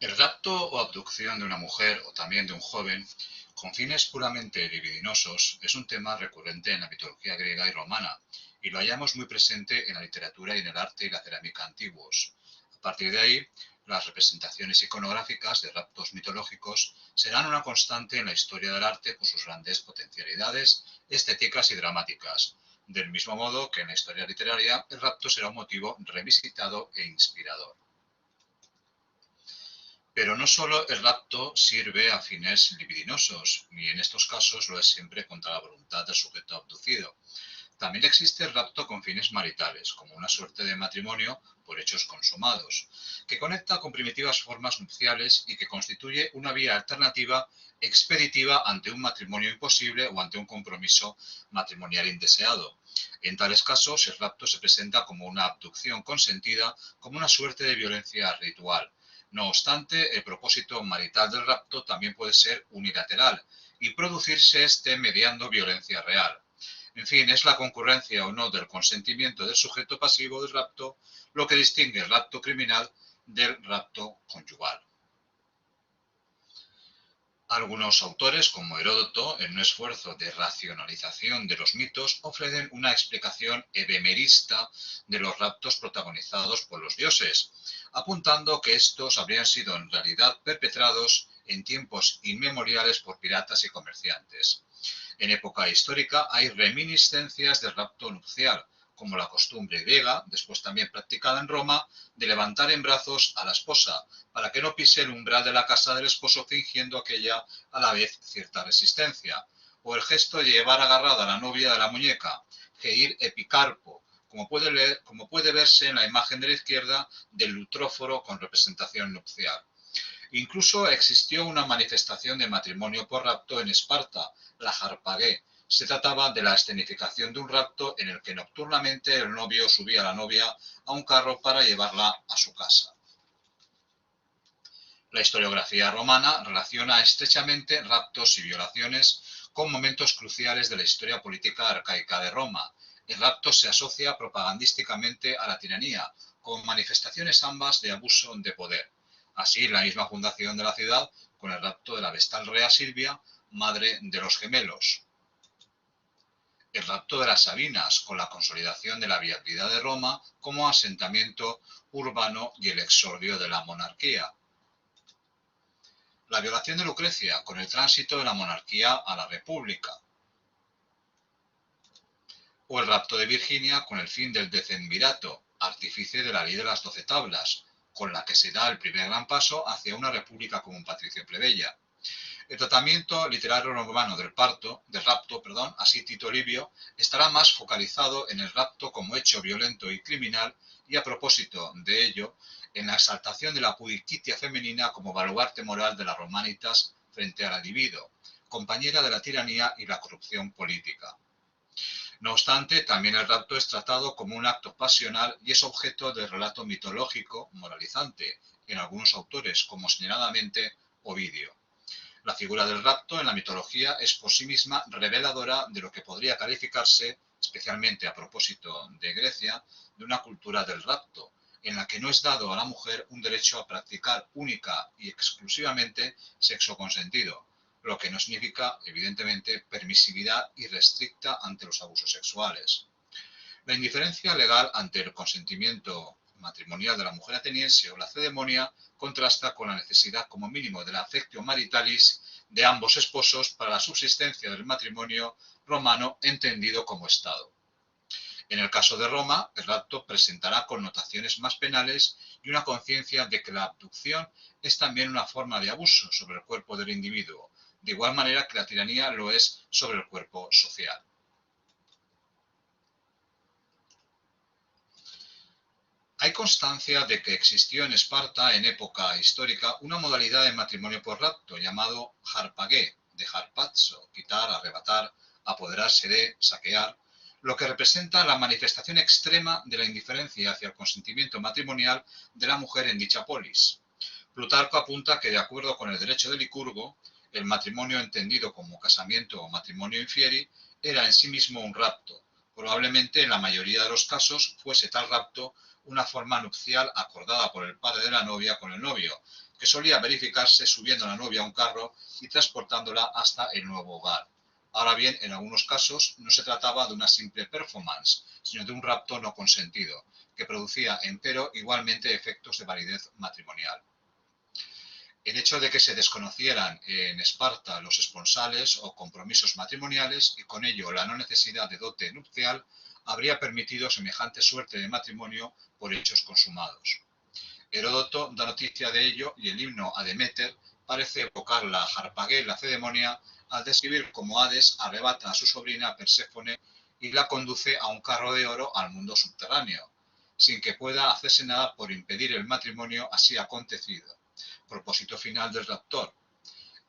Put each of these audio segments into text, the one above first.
El rapto o abducción de una mujer o también de un joven con fines puramente libidinosos es un tema recurrente en la mitología griega y romana y lo hallamos muy presente en la literatura y en el arte y la cerámica antiguos. A partir de ahí, las representaciones iconográficas de raptos mitológicos serán una constante en la historia del arte por sus grandes potencialidades estéticas y dramáticas. Del mismo modo que en la historia literaria, el rapto será un motivo revisitado e inspirador. Pero no solo el rapto sirve a fines libidinosos, ni en estos casos lo es siempre contra la voluntad del sujeto abducido. También existe el rapto con fines maritales, como una suerte de matrimonio por hechos consumados, que conecta con primitivas formas nupciales y que constituye una vía alternativa expeditiva ante un matrimonio imposible o ante un compromiso matrimonial indeseado. En tales casos, el rapto se presenta como una abducción consentida, como una suerte de violencia ritual. No obstante, el propósito marital del rapto también puede ser unilateral y producirse este mediando violencia real. En fin, es la concurrencia o no del consentimiento del sujeto pasivo del rapto lo que distingue el rapto criminal del rapto conyugal. Algunos autores, como Heródoto, en un esfuerzo de racionalización de los mitos, ofrecen una explicación ebemerista de los raptos protagonizados por los dioses, apuntando que estos habrían sido en realidad perpetrados en tiempos inmemoriales por piratas y comerciantes. En época histórica hay reminiscencias del rapto nupcial, como la costumbre griega, después también practicada en Roma, de levantar en brazos a la esposa, para que no pise el umbral de la casa del esposo fingiendo aquella a la vez cierta resistencia, o el gesto de llevar agarrada a la novia de la muñeca, geir epicarpo, como puede verse en la imagen de la izquierda del lutróforo con representación nupcial. Incluso existió una manifestación de matrimonio por rapto en Esparta, la Harpagué. Se trataba de la escenificación de un rapto en el que nocturnamente el novio subía a la novia a un carro para llevarla a su casa. La historiografía romana relaciona estrechamente raptos y violaciones con momentos cruciales de la historia política arcaica de Roma. El rapto se asocia propagandísticamente a la tiranía, con manifestaciones ambas de abuso de poder. Así, la misma fundación de la ciudad con el rapto de la vestal rea Silvia, madre de los gemelos. El rapto de las Sabinas, con la consolidación de la viabilidad de Roma como asentamiento urbano y el exordio de la monarquía. La violación de Lucrecia, con el tránsito de la monarquía a la república. O el rapto de Virginia con el fin del decemvirato, artífice de la ley de las 12 tablas, con la que se da el primer gran paso hacia una república como un patricio plebeya. El tratamiento literario romano del rapto, así Tito Livio, estará más focalizado en el rapto como hecho violento y criminal y a propósito de ello, en la exaltación de la pudiquitia femenina como baluarte moral de las romanitas frente a la libido, compañera de la tiranía y la corrupción política. No obstante, también el rapto es tratado como un acto pasional y es objeto del relato mitológico moralizante en algunos autores, como señaladamente Ovidio. La figura del rapto en la mitología es por sí misma reveladora de lo que podría calificarse, especialmente a propósito de Grecia, de una cultura del rapto, en la que no es dado a la mujer un derecho a practicar única y exclusivamente sexo consentido, lo que no significa, evidentemente, permisividad irrestricta ante los abusos sexuales. La indiferencia legal ante el consentimiento matrimonial de la mujer ateniense o la cedemonia contrasta con la necesidad como mínimo de la affectio maritalis de ambos esposos para la subsistencia del matrimonio romano entendido como Estado. En el caso de Roma, el rapto presentará connotaciones más penales y una conciencia de que la abducción es también una forma de abuso sobre el cuerpo del individuo, de igual manera que la tiranía lo es sobre el cuerpo social. Hay constancia de que existió en Esparta en época histórica una modalidad de matrimonio por rapto llamado harpagué, de harpazo, quitar, arrebatar, apoderarse de, saquear, lo que representa la manifestación extrema de la indiferencia hacia el consentimiento matrimonial de la mujer en dicha polis. Plutarco apunta que, de acuerdo con el derecho de Licurgo, el matrimonio entendido como casamiento o matrimonio infieri era en sí mismo un rapto. Probablemente en la mayoría de los casos fuese tal rapto una forma nupcial acordada por el padre de la novia con el novio, que solía verificarse subiendo a la novia a un carro y transportándola hasta el nuevo hogar. Ahora bien, en algunos casos no se trataba de una simple performance, sino de un rapto no consentido, que producía, empero, igualmente efectos de validez matrimonial. El hecho de que se desconocieran en Esparta los esponsales o compromisos matrimoniales y con ello la no necesidad de dote nupcial habría permitido semejante suerte de matrimonio por hechos consumados. Heródoto da noticia de ello y el himno a Deméter parece evocar la Harpagué Lacedemonia al describir cómo Hades arrebata a su sobrina Perséfone y la conduce a un carro de oro al mundo subterráneo, sin que pueda hacerse nada por impedir el matrimonio así acontecido. Propósito final del raptor.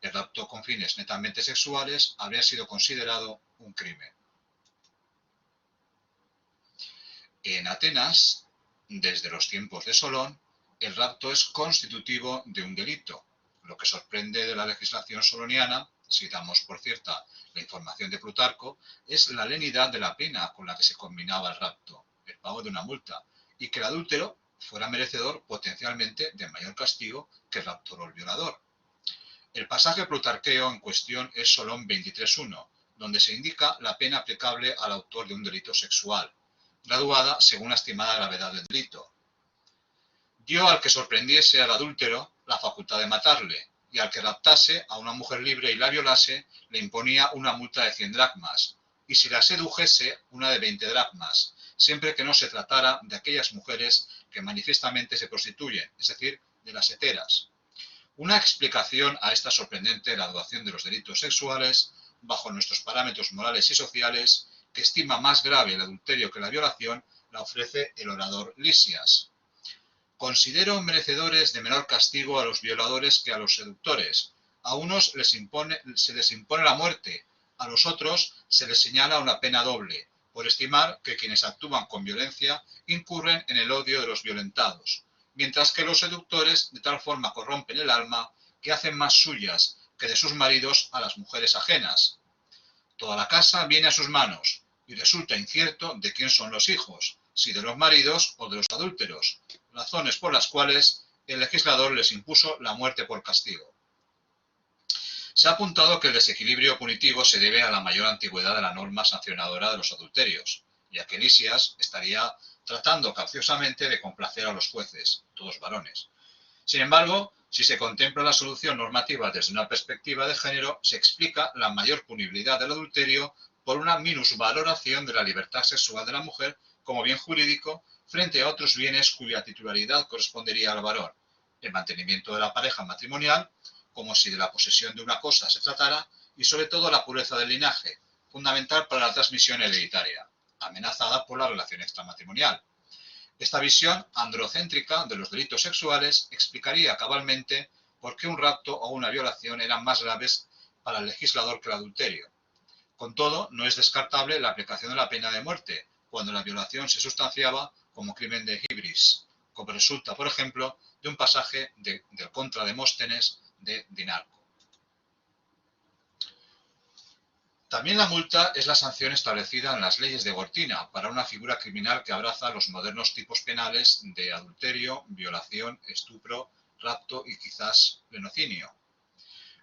El rapto con fines netamente sexuales habría sido considerado un crimen. En Atenas, desde los tiempos de Solón, el rapto es constitutivo de un delito. Lo que sorprende de la legislación soloniana, si damos por cierta la información de Plutarco, es la lenidad de la pena con la que se combinaba el rapto, el pago de una multa, y que el adúltero fuera merecedor potencialmente de mayor castigo que el raptor o el violador. El pasaje plutarqueo en cuestión es Solón 23.1, donde se indica la pena aplicable al autor de un delito sexual, graduada según la estimada gravedad del delito. Dio al que sorprendiese al adúltero la facultad de matarle, y al que raptase a una mujer libre y la violase, le imponía una multa de 100 dracmas, y si la sedujese, una de 20 dracmas, siempre que no se tratara de aquellas mujeres que manifiestamente se prostituyen, es decir, de las heteras. Una explicación a esta sorprendente graduación de los delitos sexuales, bajo nuestros parámetros morales y sociales, que estima más grave el adulterio que la violación, la ofrece el orador Lisias. Considero merecedores de menor castigo a los violadores que a los seductores. A unos se les impone la muerte, a los otros se les señala una pena doble, por estimar que quienes actúan con violencia incurren en el odio de los violentados, mientras que los seductores de tal forma corrompen el alma que hacen más suyas que de sus maridos a las mujeres ajenas. Toda la casa viene a sus manos, y resulta incierto de quién son los hijos, si de los maridos o de los adúlteros, razones por las cuales el legislador les impuso la muerte por castigo. Se ha apuntado que el desequilibrio punitivo se debe a la mayor antigüedad de la norma sancionadora de los adulterios, ya que Lisias estaría tratando capciosamente de complacer a los jueces, todos varones. Sin embargo, si se contempla la solución normativa desde una perspectiva de género, se explica la mayor punibilidad del adulterio por una minusvaloración de la libertad sexual de la mujer como bien jurídico frente a otros bienes cuya titularidad correspondería al varón, el mantenimiento de la pareja matrimonial, como si de la posesión de una cosa se tratara, y sobre todo la pureza del linaje, fundamental para la transmisión hereditaria, amenazada por la relación extramatrimonial. Esta visión androcéntrica de los delitos sexuales explicaría cabalmente por qué un rapto o una violación eran más graves para el legislador que el adulterio. Con todo, no es descartable la aplicación de la pena de muerte, cuando la violación se sustanciaba como crimen de hibris, como resulta, por ejemplo, de un pasaje del Contra Demóstenes de Dinarco. También la multa es la sanción establecida en las leyes de Gortina para una figura criminal que abraza los modernos tipos penales de adulterio, violación, estupro, rapto y quizás lenocinio.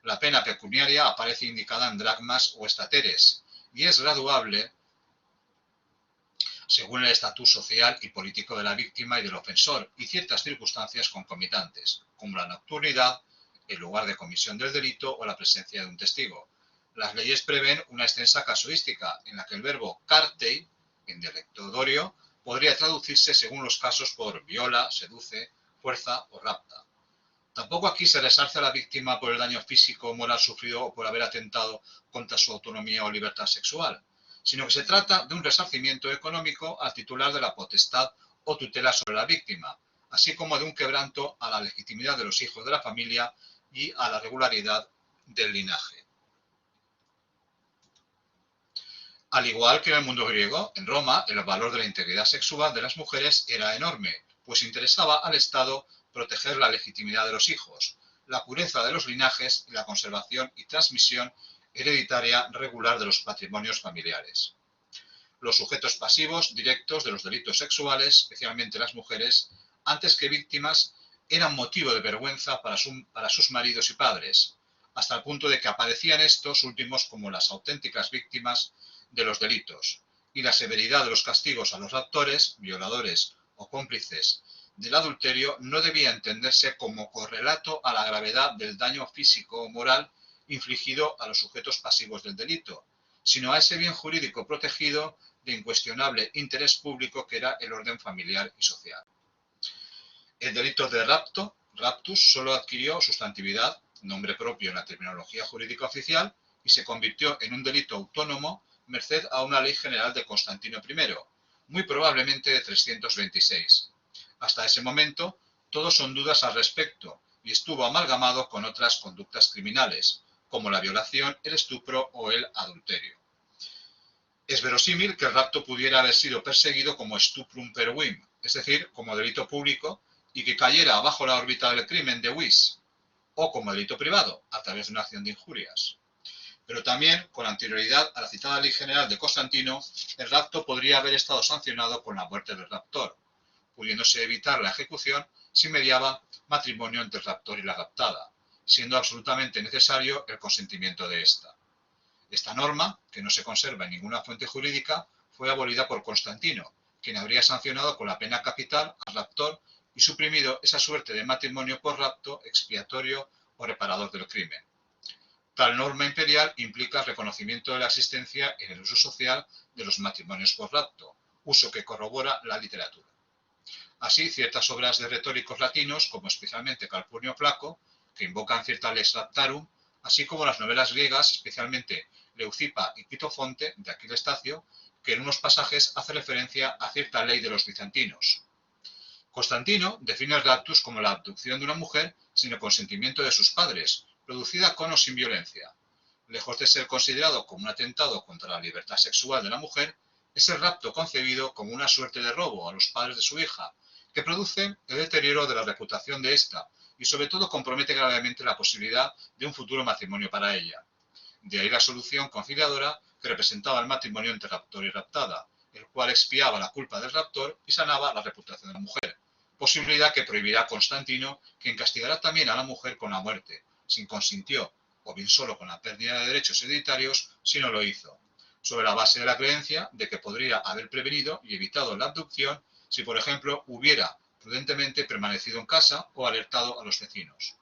La pena pecuniaria aparece indicada en dracmas o estateres y es graduable según el estatus social y político de la víctima y del ofensor y ciertas circunstancias concomitantes, como la nocturnidad, el lugar de comisión del delito o la presencia de un testigo. Las leyes prevén una extensa casuística en la que el verbo cartei, en dialecto dorio, podría traducirse según los casos por viola, seduce, fuerza o rapta. Tampoco aquí se resarce a la víctima por el daño físico o moral sufrido o por haber atentado contra su autonomía o libertad sexual, sino que se trata de un resarcimiento económico al titular de la potestad o tutela sobre la víctima, así como de un quebranto a la legitimidad de los hijos de la familia y a la regularidad del linaje. Al igual que en el mundo griego, en Roma el valor de la integridad sexual de las mujeres era enorme, pues interesaba al Estado proteger la legitimidad de los hijos, la pureza de los linajes y la conservación y transmisión hereditaria regular de los patrimonios familiares. Los sujetos pasivos directos de los delitos sexuales, especialmente las mujeres, antes que víctimas, eran motivo de vergüenza para sus maridos y padres, hasta el punto de que aparecían estos últimos como las auténticas víctimas de los delitos, y la severidad de los castigos a los raptores, violadores o cómplices del adulterio no debía entenderse como correlato a la gravedad del daño físico o moral infligido a los sujetos pasivos del delito, sino a ese bien jurídico protegido de incuestionable interés público que era el orden familiar y social. El delito de rapto, raptus, solo adquirió sustantividad, nombre propio en la terminología jurídica oficial, y se convirtió en un delito autónomo merced a una ley general de Constantino I, muy probablemente de 326. Hasta ese momento, todo son dudas al respecto, y estuvo amalgamado con otras conductas criminales, como la violación, el estupro o el adulterio. Es verosímil que el rapto pudiera haber sido perseguido como stuprum per vim, es decir, como delito público, y que cayera bajo la órbita del crimen de vis, o como delito privado, a través de una acción de injurias. Pero también, con anterioridad a la citada Ley General de Constantino, el rapto podría haber estado sancionado con la muerte del raptor, pudiéndose evitar la ejecución si mediaba matrimonio entre el raptor y la raptada, siendo absolutamente necesario el consentimiento de ésta. Esta norma, que no se conserva en ninguna fuente jurídica, fue abolida por Constantino, quien habría sancionado con la pena capital al raptor y suprimido esa suerte de matrimonio por rapto, expiatorio o reparador del crimen. Tal norma imperial implica el reconocimiento de la existencia en el uso social de los matrimonios por rapto, uso que corrobora la literatura. Así, ciertas obras de retóricos latinos, como especialmente Calpurnio Flaco, que invocan cierta lex raptarum, así como las novelas griegas, especialmente Leucipa y Quitofonte, de Aquiles Tacio, que en unos pasajes hace referencia a cierta ley de los bizantinos. Constantino define el raptus como la abducción de una mujer sin el consentimiento de sus padres, producida con o sin violencia. Lejos de ser considerado como un atentado contra la libertad sexual de la mujer, es el rapto concebido como una suerte de robo a los padres de su hija, que produce el deterioro de la reputación de ésta y sobre todo compromete gravemente la posibilidad de un futuro matrimonio para ella. De ahí la solución conciliadora que representaba el matrimonio entre raptor y raptada, el cual expiaba la culpa del raptor y sanaba la reputación de la mujer, posibilidad que prohibirá Constantino, quien castigará también a la mujer con la muerte, si consintió, o bien solo con la pérdida de derechos hereditarios, si no lo hizo, sobre la base de la creencia de que podría haber prevenido y evitado la abducción si, por ejemplo, hubiera prudentemente permanecido en casa o alertado a los vecinos.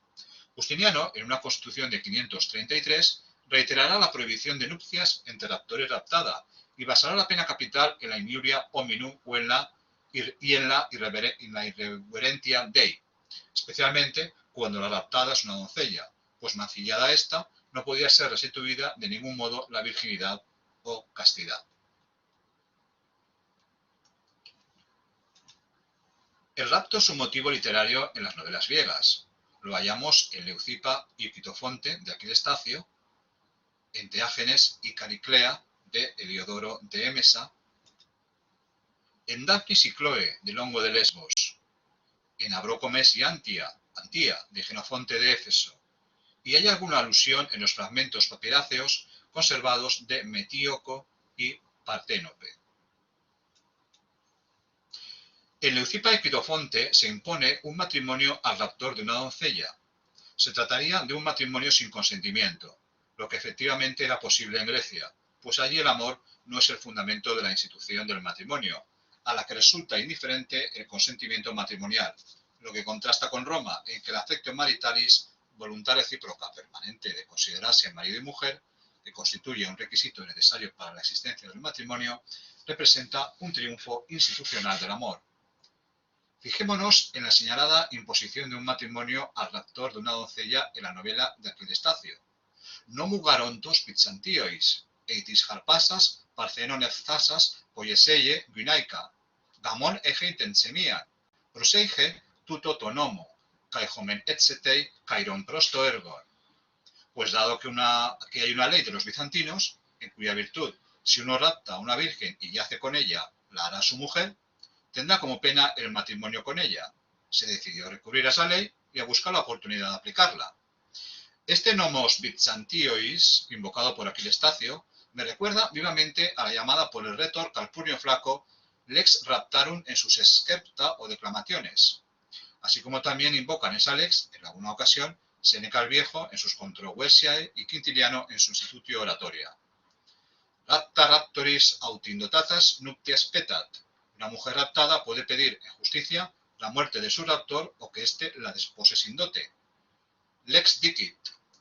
Justiniano, en una constitución de 533, reiterará la prohibición de nupcias entre raptor y raptada y basará la pena capital en la injuria hominum o en la irreverentia dei, especialmente cuando la raptada es una doncella, pues mancillada ésta no podía ser restituida de ningún modo la virginidad o castidad. El rapto es un motivo literario en las novelas griegas. Lo hallamos en Leucipa y Quitofonte de Aquiles Tacio, en Teágenes y Cariclea de Heliodoro de Emesa, en Dafnis y Cloe de Longo de Lesbos, en Abrócomes y Antía de Genofonte de Éfeso, y hay alguna alusión en los fragmentos papiráceos conservados de Metíoco y Parténope. En Leucipa y Quitofonte se impone un matrimonio al raptor de una doncella. Se trataría de un matrimonio sin consentimiento, lo que efectivamente era posible en Grecia, pues allí el amor no es el fundamento de la institución del matrimonio, a la que resulta indiferente el consentimiento matrimonial, lo que contrasta con Roma, en que el affectio maritalis, voluntad recíproca permanente de considerarse marido y mujer, que constituye un requisito necesario para la existencia del matrimonio, representa un triunfo institucional del amor. Fijémonos en la señalada imposición de un matrimonio al raptor de una doncella en la novela de Aquiles Tacio. No mugarontos Byzantiois, eitis harpasas, parthenon efthasas, poieseye, guinaika, gamon ege intensemia, proseige tuto tonomo, caihomen etsetei, cairon prosto ergon. Pues dado que hay una ley de los bizantinos, en cuya virtud, si uno rapta a una virgen y yace con ella, la hará su mujer, tendrá como pena el matrimonio con ella. Se decidió recurrir a esa ley y a buscar la oportunidad de aplicarla. Este nomos Byzantiois, invocado por Aquiles Tacio, me recuerda vivamente a la llamada por el retor Calpurnio Flaco lex raptarum en sus scepta o declamaciones. así como también invocan esa lex en alguna ocasión Seneca el Viejo en sus Controversiae y Quintiliano en su Institutio Oratoria. Rapta raptoris autindotazas nuptias petat. Una mujer raptada puede pedir en justicia la muerte de su raptor o que éste la despose sin dote. Lex dicit,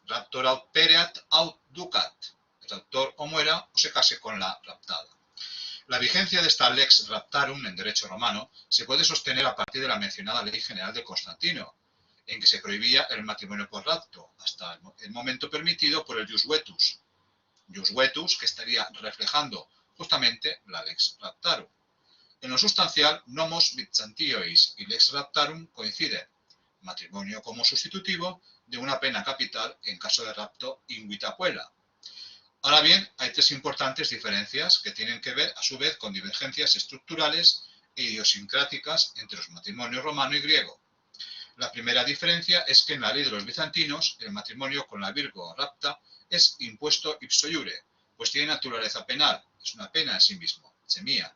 raptor aut pereat aut ducat. El raptor o muera o se case con la raptada. La vigencia de esta lex raptarum en derecho romano se puede sostener a partir de la mencionada Ley General de Constantino, en que se prohibía el matrimonio por rapto, hasta el momento permitido por el jus vetus. Jus vetus, que estaría reflejando justamente la lex raptarum. En lo sustancial, nomos Byzantiois y lex raptarum coinciden, matrimonio como sustitutivo de una pena capital en caso de rapto in vita puella. Ahora bien, hay tres importantes diferencias que tienen que ver, a su vez, con divergencias estructurales e idiosincráticas entre los matrimonios romano y griego. La primera diferencia es que en la ley de los bizantinos, el matrimonio con la virgo rapta es impuesto ipso iure, pues tiene naturaleza penal, es una pena en sí mismo, semía.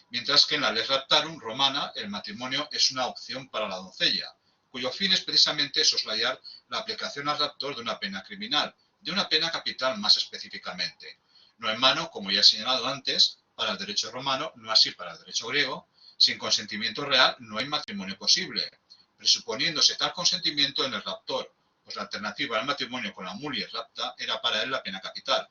Mientras que en la lex raptarum romana, el matrimonio es una opción para la doncella, cuyo fin es precisamente soslayar la aplicación al raptor de una pena criminal, de una pena capital más específicamente. No en vano, como ya he señalado antes, para el derecho romano, no así para el derecho griego, sin consentimiento real no hay matrimonio posible, presuponiéndose tal consentimiento en el raptor, pues la alternativa al matrimonio con la mulier rapta era para él la pena capital.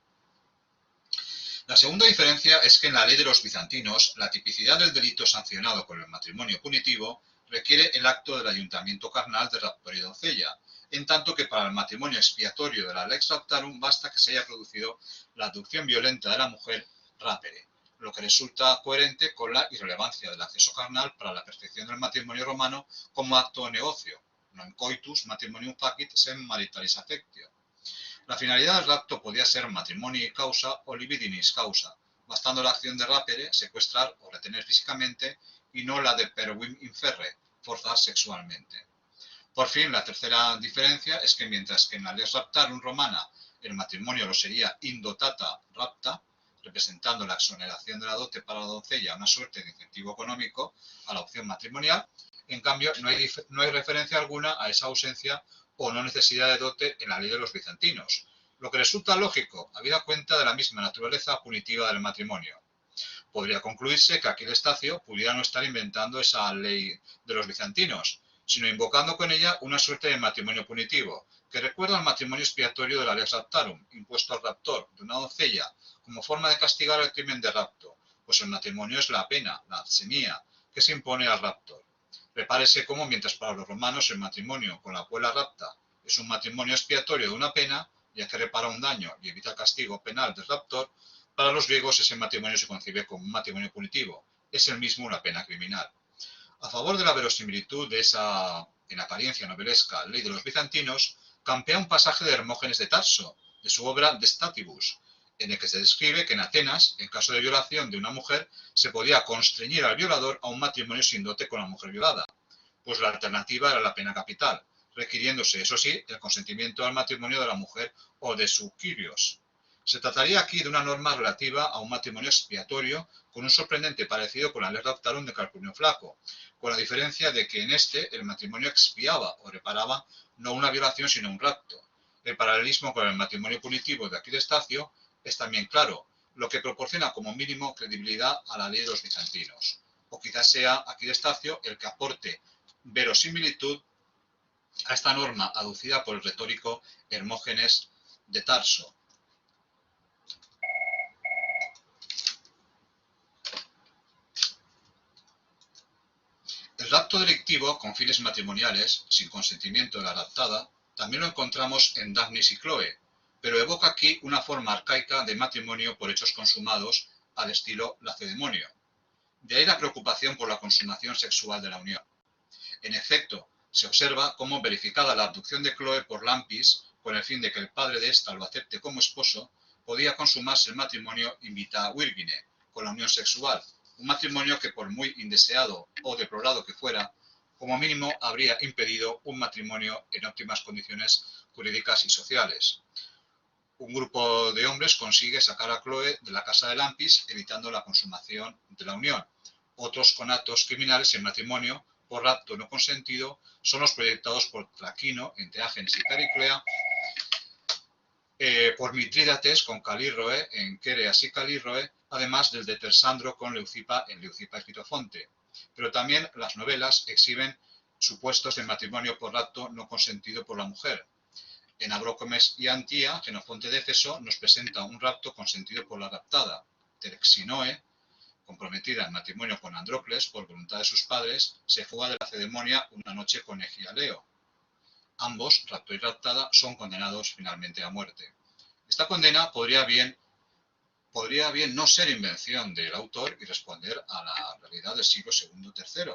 La segunda diferencia es que en la ley de los bizantinos, la tipicidad del delito sancionado con el matrimonio punitivo requiere el acto del ayuntamiento carnal de raptor y doncella, en tanto que para el matrimonio expiatorio de la lex raptarum basta que se haya producido la abducción violenta de la mujer rapere, lo que resulta coherente con la irrelevancia del acceso carnal para la perfección del matrimonio romano como acto o negocio, non coitus matrimonium facit sem maritalis affectio. La finalidad del rapto podía ser matrimonii causa o libidinis causa, bastando la acción de rapere, secuestrar o retener físicamente, y no la de pervim inferre, forzar sexualmente. Por fin, la tercera diferencia es que mientras que en la lex raptarum romana el matrimonio lo sería indotata rapta, representando la exoneración de la dote para la doncella, una suerte de incentivo económico a la opción matrimonial, en cambio no hay referencia alguna a esa ausencia o no necesidad de dote en la ley de los bizantinos, lo que resulta lógico, habida cuenta de la misma naturaleza punitiva del matrimonio. Podría concluirse que Aquil Estacio pudiera no estar inventando esa ley de los bizantinos, sino invocando con ella una suerte de matrimonio punitivo, que recuerda al matrimonio expiatorio de la lex raptarum, impuesto al raptor de una doncella, como forma de castigar el crimen de rapto, pues el matrimonio es la pena, la semía, que se impone al raptor. Repárese cómo, mientras para los romanos el matrimonio con la puella rapta es un matrimonio expiatorio de una pena, ya que repara un daño y evita el castigo penal del raptor, para los griegos ese matrimonio se concibe como un matrimonio punitivo, es el mismo una pena criminal. A favor de la verosimilitud de esa, en apariencia novelesca, ley de los bizantinos, campea un pasaje de Hermógenes de Tarso, de su obra De Statibus, en el que se describe que en Atenas, en caso de violación de una mujer, se podía constreñir al violador a un matrimonio sin dote con la mujer violada, pues la alternativa era la pena capital, requiriéndose, eso sí, el consentimiento al matrimonio de la mujer o de su kyrios. Se trataría aquí de una norma relativa a un matrimonio expiatorio con un sorprendente parecido con la lex raptarum de Calpurnio Flaco, con la diferencia de que en este el matrimonio expiaba o reparaba no una violación sino un rapto. El paralelismo con el matrimonio punitivo de Aquil Estacio es también claro, lo que proporciona como mínimo credibilidad a la ley de los bizantinos. O quizás sea Aquil Estacio el que aporte verosimilitud a esta norma aducida por el retórico Hermógenes de Tarso. El rapto delictivo con fines matrimoniales, sin consentimiento de la raptada, también lo encontramos en Daphnis y Chloe, pero evoca aquí una forma arcaica de matrimonio por hechos consumados al estilo lacedemonio. De ahí la preocupación por la consumación sexual de la unión. En efecto, se observa cómo, verificada la abducción de Chloe por Lampis, con el fin de que el padre de ésta lo acepte como esposo, podía consumarse el matrimonio in vita virgine, con la unión sexual, un matrimonio que por muy indeseado o deplorado que fuera, como mínimo habría impedido un matrimonio en óptimas condiciones jurídicas y sociales. Un grupo de hombres consigue sacar a Chloe de la casa de Lampis, evitando la consumación de la unión. Otros, con actos criminales en matrimonio, por rapto no consentido son los proyectados por Traquino en Teágenes y Cariclea, por Mitrídates con Calírroe en Quereas y Calírroe, además del de Tersandro con Leucipa en Leucipa y Fitofonte. Pero también las novelas exhiben supuestos de matrimonio por rapto no consentido por la mujer. En Abrócomes y Antía, Xenofonte de Éfeso nos presenta un rapto consentido por la raptada. Terexinoe, comprometida en matrimonio con Andrócles por voluntad de sus padres, se fuga de la Lacedemonia una noche con Egialeo. Ambos, rapto y raptada, son condenados finalmente a muerte. Esta condena podría bien no ser invención del autor y responder a la realidad del siglo II-III,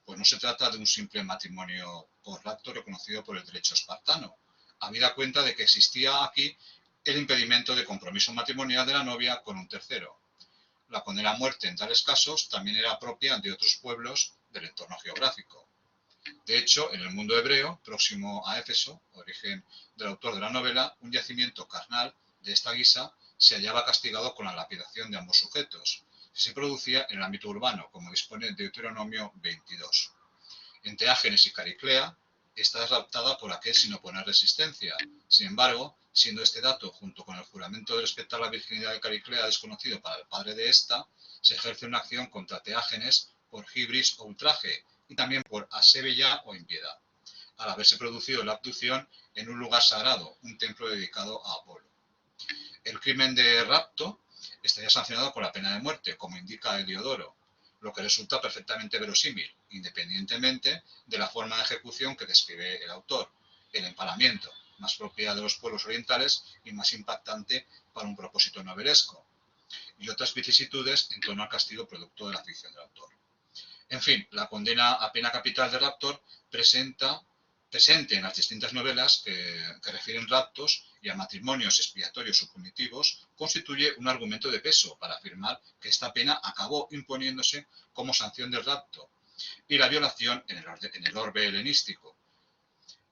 pues no se trata de un simple matrimonio por rapto reconocido por el derecho espartano, habida cuenta de que existía aquí el impedimento de compromiso matrimonial de la novia con un tercero. La condena a muerte en tales casos también era propia de otros pueblos del entorno geográfico. De hecho, en el mundo hebreo, próximo a Éfeso, origen del autor de la novela, un yacimiento carnal de esta guisa se hallaba castigado con la lapidación de ambos sujetos, si se producía en el ámbito urbano, como dispone Deuteronomio 22. En Teágenes y Cariclea, esta es raptada por aquel sin oponer resistencia. Sin embargo, siendo este dato, junto con el juramento de respetar la virginidad de Cariclea desconocido para el padre de esta, se ejerce una acción contra Teágenes por hibris o ultraje, y también por asebella o impiedad, al haberse producido la abducción en un lugar sagrado, un templo dedicado a Apolo. El crimen de rapto estaría sancionado con la pena de muerte, como indica Heliodoro, lo que resulta perfectamente verosímil, independientemente de la forma de ejecución que describe el autor, el empalamiento, más propia de los pueblos orientales y más impactante para un propósito novelesco, y otras vicisitudes en torno al castigo producto de la ficción del autor. En fin, la condena a pena capital de raptor presente en las distintas novelas que refieren raptos y a matrimonios expiatorios o punitivos, constituye un argumento de peso para afirmar que esta pena acabó imponiéndose como sanción del rapto y la violación en el orbe helenístico,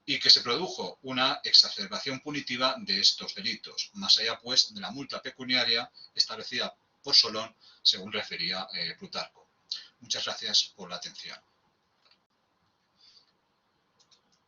y que se produjo una exacerbación punitiva de estos delitos, más allá pues de la multa pecuniaria establecida por Solón, según refería Plutarco. Muchas gracias por la atención.